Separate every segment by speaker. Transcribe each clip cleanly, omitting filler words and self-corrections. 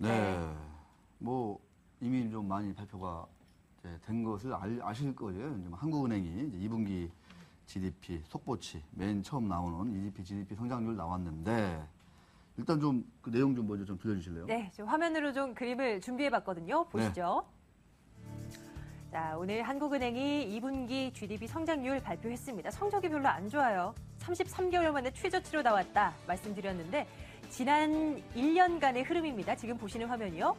Speaker 1: 네. 뭐 이미 좀 많이 발표가 이제 된 것을 아실 거예요. 이제 한국은행이 이제 2분기 GDP 속보치 맨 처음 나오는 EDP, GDP 성장률 나왔는데 일단 좀 그 내용 좀 먼저 좀 들려주실래요?
Speaker 2: 네, 지금 화면으로 좀 그림을 준비해봤거든요. 보시죠. 자, 오늘 한국은행이 2분기 GDP 성장률 발표했습니다. 성적이 별로 안 좋아요. 33개월 만에 최저치로 나왔다 말씀드렸는데 지난 1년간의 흐름입니다. 지금 보시는 화면이요.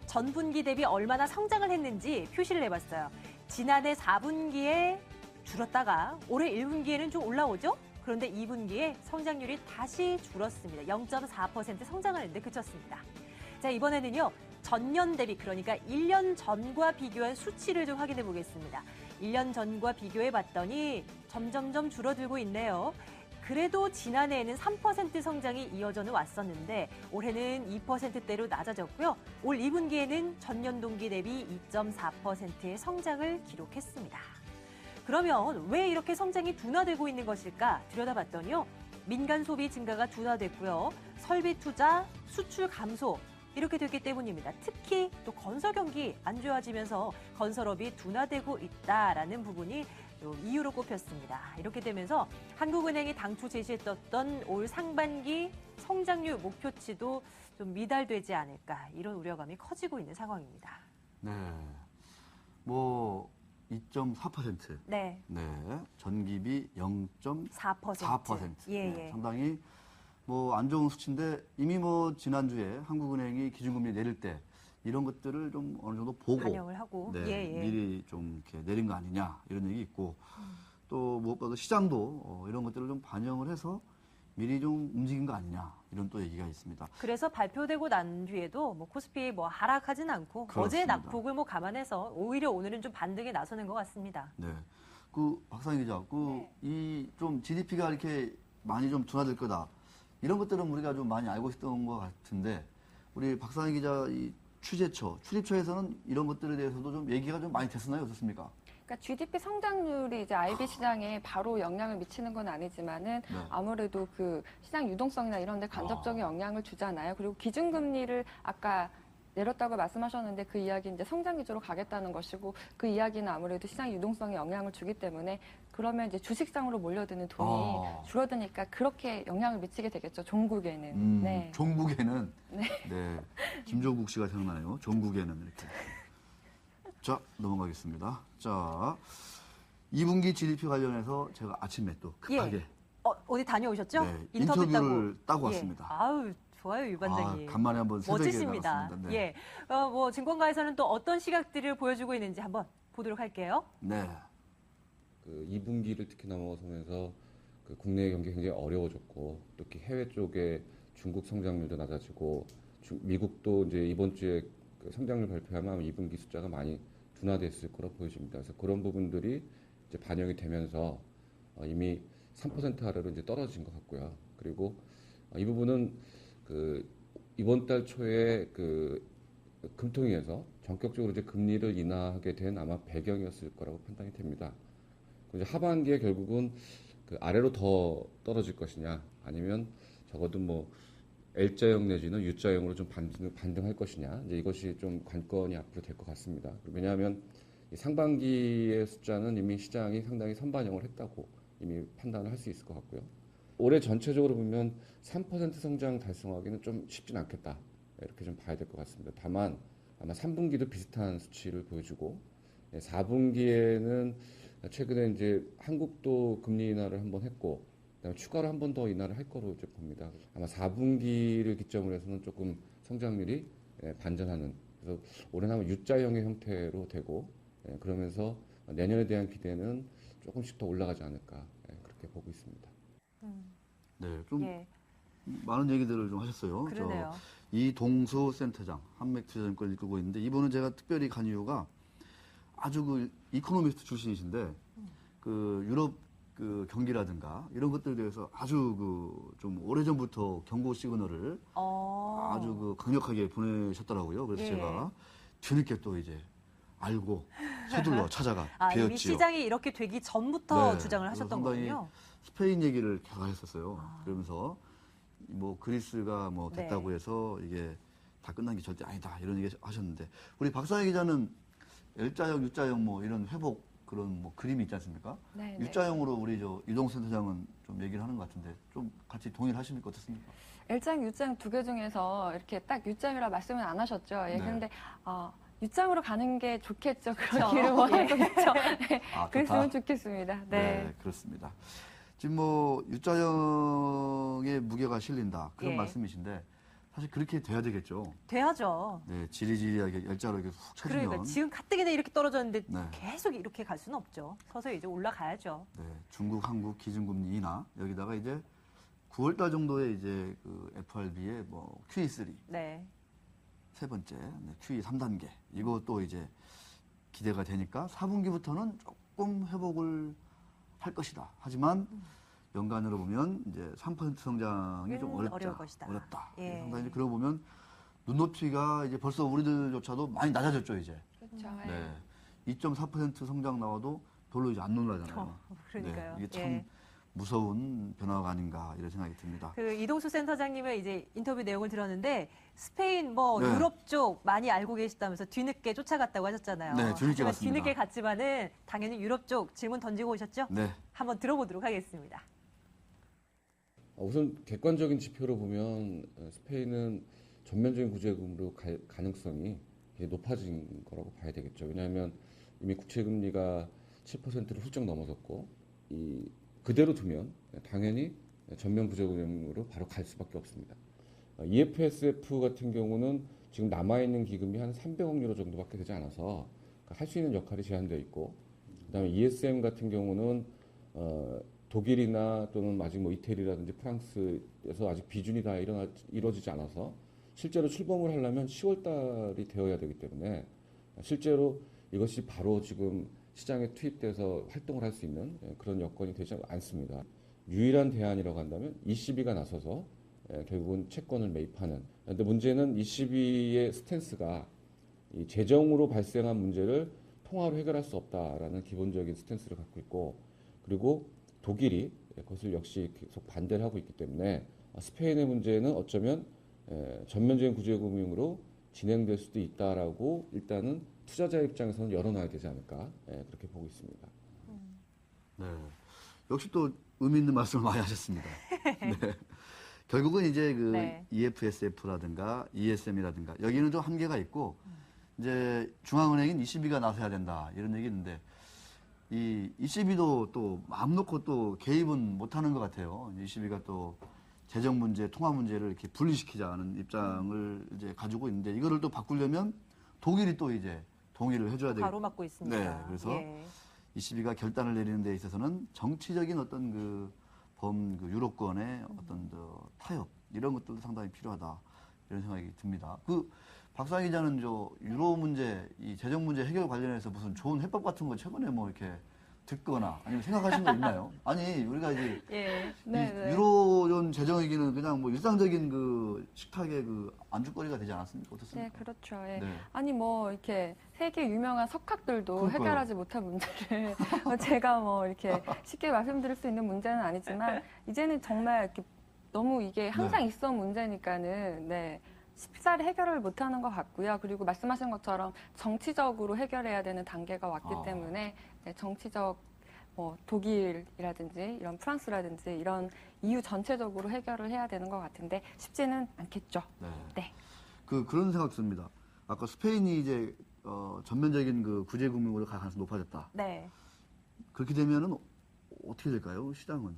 Speaker 2: 전분기 대비 얼마나 성장을 했는지 표시를 해봤어요. 지난해 4분기에 줄었다가 올해 1분기에는 좀 올라오죠? 그런데 2분기에 성장률이 다시 줄었습니다. 0.4% 성장하는데 그쳤습니다. 자, 이번에는요. 전년 대비, 그러니까 1년 전과 비교한 수치를 좀 확인해 보겠습니다. 1년 전과 비교해 봤더니 점점점 줄어들고 있네요. 그래도 지난해에는 3% 성장이 이어져는 왔었는데 올해는 2%대로 낮아졌고요. 올 2분기에는 전년 동기 대비 2.4%의 성장을 기록했습니다. 그러면 왜 이렇게 성장이 둔화되고 있는 것일까 들여다봤더니요. 민간 소비 증가가 둔화됐고요. 설비 투자, 수출 감소 이렇게 됐기 때문입니다. 특히 또 건설 경기 안 좋아지면서 건설업이 둔화되고 있다라는 부분이 이유로 꼽혔습니다. 이렇게 되면서 한국은행이 당초 제시했던 올 상반기 성장률 목표치도 좀 미달되지 않을까 이런 우려감이 커지고 있는 상황입니다.
Speaker 1: 네. 뭐 2.4%.
Speaker 2: 네.
Speaker 1: 네. 전기비 0.4%.
Speaker 2: 4%. 예,
Speaker 1: 네,
Speaker 2: 예.
Speaker 1: 상당히 뭐 안 좋은 수치인데 이미 뭐 지난주에 한국은행이 기준금리 내릴 때 이런 것들을 좀 어느 정도 보고
Speaker 2: 반영을 하고
Speaker 1: 네,
Speaker 2: 예, 예.
Speaker 1: 미리 좀 이렇게 내린 거 아니냐 이런 얘기 있고 또 무엇보다 시장도 이런 것들을 좀 반영을 해서 미리 좀 움직인 거 아니냐 이런 또 얘기가 있습니다.
Speaker 2: 그래서 발표되고 난 뒤에도 뭐 코스피 뭐 하락하진 않고 어제
Speaker 1: 그렇습니다.
Speaker 2: 낙폭을 뭐 감안해서 오히려 오늘은 좀 반등에 나서는 것 같습니다.
Speaker 1: 네. 그 박상희 기자, 이 좀 GDP가 이렇게 많이 좀 둔화될 거다. 이런 것들은 우리가 좀 많이 알고 있었던 것 같은데 우리 박상희 기자 이 출입처에서는 이런 것들에 대해서도 좀 얘기가 좀 많이 됐었나요? 어떻습니까?
Speaker 3: 그러니까 GDP 성장률이 이제 IB 시장에 바로 영향을 미치는 건 아니지만은
Speaker 1: 네.
Speaker 3: 아무래도 그 시장 유동성이나 이런 데 간접적인 영향을 주잖아요. 그리고 기준금리를 아까 내렸다고 말씀하셨는데 그 이야기는 이제 성장 기조로 가겠다는 것이고 그 이야기는 아무래도 시장 유동성에 영향을 주기 때문에 그러면 이제 주식상으로 몰려드는 돈이 줄어드니까 그렇게 영향을 미치게 되겠죠. 종국에는. 네.
Speaker 1: 종국에는
Speaker 3: 네.
Speaker 1: 네. 김종국 씨가 생각나요. 종국에는 이렇게. 자, 넘어가겠습니다. 자, 2분기 GDP 관련해서 제가 아침에 또 급하게
Speaker 2: 예. 어디 다녀오셨죠?
Speaker 1: 네,
Speaker 2: 인터뷰
Speaker 1: 인터뷰를 따고
Speaker 2: 예.
Speaker 1: 왔습니다.
Speaker 2: 아우, 좋아요, 유 반장님.
Speaker 1: 간만에 한번 새벽에
Speaker 2: 멋지십니다.
Speaker 1: 나갔습니다. 네.
Speaker 2: 예. 뭐 증권가에서는 또 어떤 시각들을 보여주고 있는지 한번 보도록 할게요.
Speaker 1: 네.
Speaker 4: 그 2분기를 특히 넘어서면서 그 국내 경기 굉장히 어려워졌고 특히 해외 쪽에 중국 성장률도 낮아지고 미국도 이제 이번 주에 그 성장률 발표하면 2분기 숫자가 많이 둔화됐을 거로 보여집니다. 그래서 그런 부분들이 이제 반영이 되면서 이미 3% 아래로 이제 떨어진 것 같고요. 그리고 이 부분은 그 이번 달 초에 그 금통위에서 전격적으로 이제 금리를 인하하게 된 아마 배경이었을 거라고 판단이 됩니다. 이제 하반기에 결국은 그 아래로 더 떨어질 것이냐, 아니면 적어도 뭐 L자형 내지는 U자형으로 좀 반등할 것이냐, 이제 이것이 좀 관건이 앞으로 될 것 같습니다. 왜냐하면 이 상반기의 숫자는 이미 시장이 상당히 선반영을 했다고 이미 판단을 할 수 있을 것 같고요. 올해 전체적으로 보면 3% 성장 달성하기는 좀 쉽진 않겠다, 이렇게 좀 봐야 될 것 같습니다. 다만 아마 3분기도 비슷한 수치를 보여주고 4분기에는 최근에 이제 한국도 금리 인하를 한번 했고 그다음에 추가로 한 번 더 인하를 할 거로 이제 봅니다. 아마 4분기를 기점으로 해서는 조금 성장률이 반전하는, 그래서 올해는 아마 U자형의 형태로 되고 그러면서 내년에 대한 기대는 조금씩 더 올라가지 않을까, 그렇게 보고 있습니다.
Speaker 1: 네, 좀
Speaker 2: 예.
Speaker 1: 많은 얘기들을 좀 하셨어요.
Speaker 2: 그러네요.
Speaker 1: 이동수 센터장, 한맥투자증권을 이끌고 있는데 이분은 제가 특별히 간 이유가 아주 그 이코노미스트 출신이신데 그 유럽 그 경기라든가 이런 것들에 대해서 아주 그 좀 오래전부터 경고 시그널을 아주 그 강력하게 보내셨더라고요. 그래서
Speaker 2: 예.
Speaker 1: 제가 뒤늦게 또 이제 알고 서둘러 찾아가
Speaker 2: 이미
Speaker 1: 배웠지요.
Speaker 2: 시장이 이렇게 되기 전부터
Speaker 1: 네,
Speaker 2: 주장을
Speaker 1: 그래서
Speaker 2: 하셨던
Speaker 1: 상당히
Speaker 2: 거군요.
Speaker 1: 스페인 얘기를 계속 했었어요. 그러면서 뭐 그리스가 뭐 됐다고
Speaker 2: 네.
Speaker 1: 해서 이게 다 끝난 게 절대 아니다 이런 얘기 하셨는데 우리 박상희 기자는 L자형, U자형 뭐 이런 회복 그런 뭐 그림이 있지 않습니까?
Speaker 3: 네,
Speaker 1: U자형으로 우리 저 유동센터장은 좀 얘기를 하는 것 같은데 좀 같이 동의를 하십니까 어떻습니까?
Speaker 3: L장, U장 두 개 중에서 이렇게 딱 U장이라 말씀은 안 하셨죠. 예,
Speaker 1: 네.
Speaker 3: 근데 U장으로 가는 게 좋겠죠.
Speaker 2: 그렇죠.
Speaker 3: 그런 길을 원할 거겠죠. 네,
Speaker 1: 아,
Speaker 3: 그랬으면
Speaker 1: 좋다.
Speaker 3: 좋겠습니다.
Speaker 1: 네,
Speaker 3: 네.
Speaker 1: 그렇습니다. 지금 뭐 U자형의 무게가 실린다 그런
Speaker 2: 예.
Speaker 1: 말씀이신데 사실 그렇게 돼야 되겠죠.
Speaker 2: 돼야죠.
Speaker 1: 네, 지리지리하게 L자로 이렇게 훅 쳐주면
Speaker 2: 그러니까 지금 가뜩이나 이렇게 떨어졌는데
Speaker 1: 네.
Speaker 2: 계속 이렇게 갈 수는 없죠. 서서히 이제 올라가야죠.
Speaker 1: 네, 중국, 한국 기준금리 인하 여기다가 이제 9월달 정도에 이제 그 FRB의 뭐 QE3
Speaker 2: 네.
Speaker 1: 세 번째 QE 3단계 이것도 이제 기대가 되니까 4분기부터는 조금 회복을 할 것이다. 하지만 연간으로 보면 이제 3% 성장이 좀
Speaker 2: 어려울 것이다.
Speaker 1: 어렵다.
Speaker 2: 예.
Speaker 1: 상당히 그러고 보면 눈높이가 이제 벌써 우리들조차도 많이 낮아졌죠 이제.
Speaker 3: 그렇죠.
Speaker 1: 네, 2.4% 성장 나와도 별로 이제 안 놀라잖아요.
Speaker 2: 그러니까요.
Speaker 1: 네, 이게 참
Speaker 2: 예.
Speaker 1: 무서운 변화가 아닌가 이런 생각이 듭니다.
Speaker 2: 그 이동수 센터장님의 이제 인터뷰 내용을 들었는데 스페인 뭐
Speaker 1: 네.
Speaker 2: 유럽 쪽 많이 알고 계시다면서 뒤늦게 쫓아갔다고 하셨잖아요.
Speaker 1: 네, 뒤늦게
Speaker 2: 하지만
Speaker 1: 갔습니다.
Speaker 2: 뒤늦게 갔지만은 당연히 유럽 쪽 질문 던지고 오셨죠?
Speaker 1: 네,
Speaker 2: 한번 들어보도록 하겠습니다.
Speaker 4: 우선 객관적인 지표로 보면 스페인은 전면적인 구제금으로 갈 가능성이 이게 높아진 거라고 봐야 되겠죠. 왜냐하면 이미 국채 금리가 7%를 훌쩍 넘어섰고 이 그대로 두면 당연히 전면 구제금으로 바로 갈 수밖에 없습니다. EFSF 같은 경우는 지금 남아있는 기금이 한 300억 유로 정도밖에 되지 않아서 할 수 있는 역할이 제한되어 있고 그다음에 ESM 같은 경우는 독일이나 또는 아직 뭐 이태리라든지 프랑스에서 아직 비준이 다 이루어지지 않아서 실제로 출범을 하려면 10월 달이 되어야 되기 때문에 실제로 이것이 바로 지금 시장에 투입돼서 활동을 할 수 있는 그런 여건이 되지 않습니다. 유일한 대안이라고 한다면 ECB가 나서서 결국은 채권을 매입하는. 그런데 문제는 ECB의 스탠스가 이 재정으로 발생한 문제를 통화로 해결할 수 없다라는 기본적인 스탠스를 갖고 있고 그리고 독일이 그것을 역시 계속 반대를 하고 있기 때문에 스페인의 문제는 어쩌면 전면적인 구제금융으로 진행될 수도 있다라고 일단은 투자자 입장에서는 열어놔야 되지 않을까 그렇게 보고 있습니다.
Speaker 1: 네. 역시 또 의미 있는 말씀을 많이 하셨습니다. 네. 결국은 이제 그
Speaker 2: 네.
Speaker 1: EFSF라든가 ESM이라든가 여기는 좀 한계가 있고 이제 중앙은행인 ECB가 나서야 된다 이런 얘기 있는데 이 ECB도 또 마음 놓고 또 개입은 못하는 것 같아요. ECB가 또 재정 문제, 통화 문제를 이렇게 분리시키자는 입장을 이제 가지고 있는데 이거를 또 바꾸려면 독일이 또 이제 동의를 해줘야 되겠
Speaker 2: 가로막고 있습니다.
Speaker 1: 네, 그래서
Speaker 2: 예.
Speaker 1: ECB가 결단을 내리는 데 있어서는 정치적인 어떤 그 유로권의 어떤 타협 이런 것들도 상당히 필요하다 이런 생각이 듭니다. 그 박상희 기자는 저 유로 문제, 이 재정 문제 해결 관련해서 무슨 좋은 해법 같은 거 최근에 뭐 이렇게 듣거나 아니면 생각하신 거 있나요? 아니 우리가 이제
Speaker 2: 예.
Speaker 3: 네.
Speaker 1: 이 유로존 재정 위기는 그냥 뭐 일상적인 그 식탁의 그 안주거리가 되지 않았습니까? 어떻습니까?
Speaker 3: 네, 그렇죠. 예.
Speaker 1: 네.
Speaker 3: 아니 뭐 이렇게 세계 유명한 석학들도
Speaker 1: 그러니까요.
Speaker 3: 해결하지 못한 문제를 제가 뭐 이렇게 쉽게 말씀드릴 수 있는 문제는 아니지만 이제는 정말 이렇게 너무 이게 항상
Speaker 1: 네.
Speaker 3: 있어 문제니까는 네. 쉽사리 해결을 못하는 것 같고요. 그리고 말씀하신 것처럼 정치적으로 해결해야 되는 단계가 왔기
Speaker 1: 아.
Speaker 3: 때문에 네, 정치적 뭐 독일이라든지 이런 프랑스라든지 이런 EU 전체적으로 해결을 해야 되는 것 같은데 쉽지는 않겠죠.
Speaker 1: 네.
Speaker 3: 네.
Speaker 1: 그런 생각 듭니다. 아까 스페인이 이제 전면적인 그 구제금융으로 갈 가능성이 높아졌다.
Speaker 2: 네.
Speaker 1: 그렇게 되면은 어떻게 될까요? 시장은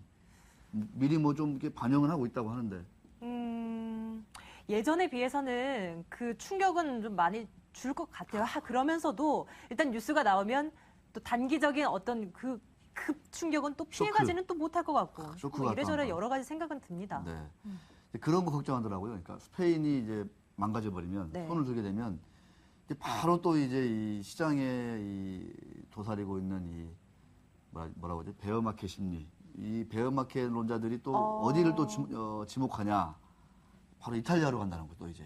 Speaker 1: 미리 뭐 좀 이렇게 반영을 하고 있다고 하는데.
Speaker 2: 예전에 비해서는 그 충격은 좀 많이 줄 것 같아요. 그러면서도 일단 뉴스가 나오면 또 단기적인 어떤 그 급 충격은 또 피해가지는 또 못할 것 같고
Speaker 1: 쇼크가
Speaker 2: 뭐 이래저래
Speaker 1: 또
Speaker 2: 여러 가지 생각은 듭니다.
Speaker 1: 네. 그런 거 걱정하더라고요. 그러니까 스페인이 이제 망가져 버리면
Speaker 2: 네.
Speaker 1: 손을 들게 되면 이제 바로 또 이제 이 시장에 이 도사리고 있는 이 뭐라고 하죠? 베어마켓 심리. 이 베어마켓론자들이 또 어디를 또 지목하냐? 바로 이탈리아로 간다는 거또 이제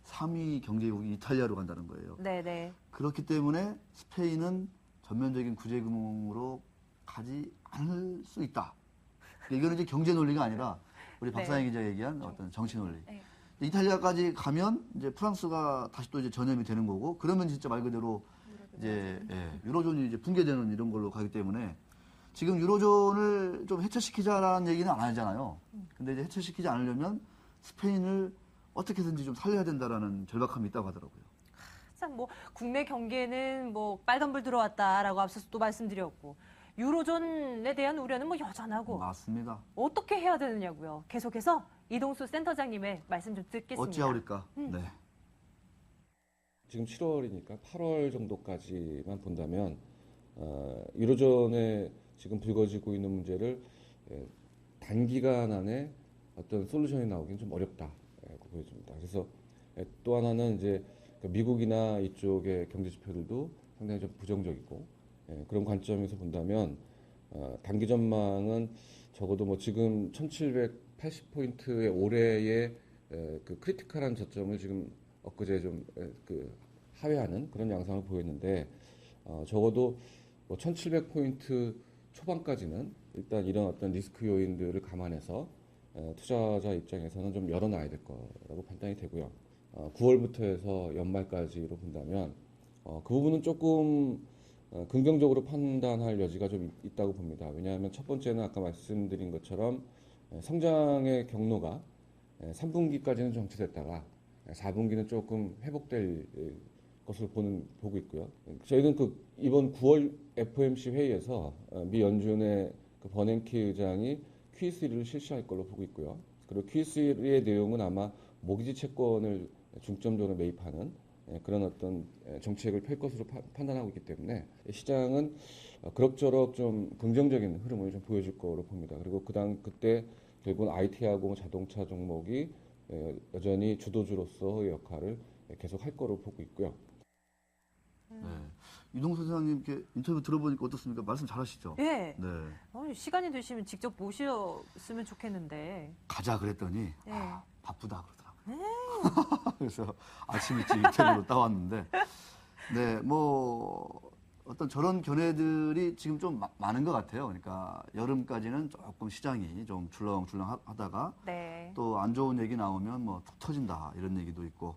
Speaker 1: 3위 경제국이 이탈리아로 간다는 거예요.
Speaker 2: 네네.
Speaker 1: 그렇기 때문에 스페인은 전면적인 구제금융으로 가지 않을 수 있다. 이거는 이제 경제 논리가 아니라 우리 박상희 기자가 얘기한 어떤 정치 논리.
Speaker 3: 네.
Speaker 1: 이탈리아까지 가면 이제 프랑스가 다시 또 이제 전염이 되는 거고 그러면 진짜 말 그대로 이제 유로존이 이제 붕괴되는 이런 걸로 가기 때문에 지금 유로존을 좀 해체시키자라는 얘기는 안 하잖아요. 근데 이제 해체시키지 않으려면 스페인을 어떻게든지 좀 살려야 된다라는 절박함이 있다고 하더라고요.
Speaker 2: 참 뭐 국내 경기에는 뭐 빨간불 들어왔다라고 앞서서 또 말씀드렸고 유로존에 대한 우려는 뭐 여전하고
Speaker 1: 맞습니다.
Speaker 2: 어떻게 해야 되느냐고요. 계속해서 이동수 센터장님의 말씀 좀 듣겠습니다.
Speaker 1: 어찌하오리까. 네.
Speaker 4: 지금 7월이니까 8월 정도까지만 본다면 유로존에 지금 불거지고 있는 문제를 단기간 안에 어떤 솔루션이 나오기는 좀 어렵다 보여집니다. 그래서 또 하나는 이제 미국이나 이쪽의 경제 지표들도 상당히 좀 부정적이고 그런 관점에서 본다면 단기 전망은 적어도 뭐 지금 1780포인트의 올해의 그 크리티컬한 저점을 지금 엊그제 좀 그 하회하는 그런 양상을 보였는데 적어도 뭐 1700포인트 초반까지는 일단 이런 어떤 리스크 요인들을 감안해서 투자자 입장에서는 좀 열어놔야 될 거라고 판단이 되고요. 9월부터 해서 연말까지로 본다면 그 부분은 조금 긍정적으로 판단할 여지가 좀 있다고 봅니다. 왜냐하면 첫 번째는 아까 말씀드린 것처럼 성장의 경로가 3분기까지는 정체됐다가 4분기는 조금 회복될 것으로 보고 있고요. 저희는 이번 9월 FOMC 회의에서 미 연준의 버냉키 의장이 QE3를 실시할 걸로 보고 있고요. 그리고 QE3의 내용은 아마 모기지 채권을 중점적으로 매입하는 그런 어떤 정책을 펼 것으로 판단하고 있기 때문에 시장은 그럭저럭 좀 긍정적인 흐름을 좀 보여줄 거로 봅니다. 그리고 그때 결국은 IT하고 자동차 종목이 여전히 주도주로서의 역할을 계속 할 거로 보고 있고요.
Speaker 1: 네. 이동수 소장님 이렇게 인터뷰 들어보니까 어떻습니까? 말씀 잘하시죠?
Speaker 2: 네.
Speaker 1: 네.
Speaker 2: 시간이 되시면 직접 모셨으면 좋겠는데.
Speaker 1: 가자 그랬더니
Speaker 2: 네.
Speaker 1: 바쁘다 그러더라고요. 그래서 아침 일찍 인터뷰로 따왔는데, 네, 뭐 어떤 저런 견해들이 지금 좀 많은 것 같아요. 그러니까 여름까지는 조금 시장이 좀 줄렁줄렁 하다가
Speaker 2: 네.
Speaker 1: 또 안 좋은 얘기 나오면 뭐 툭 터진다 이런 얘기도 있고.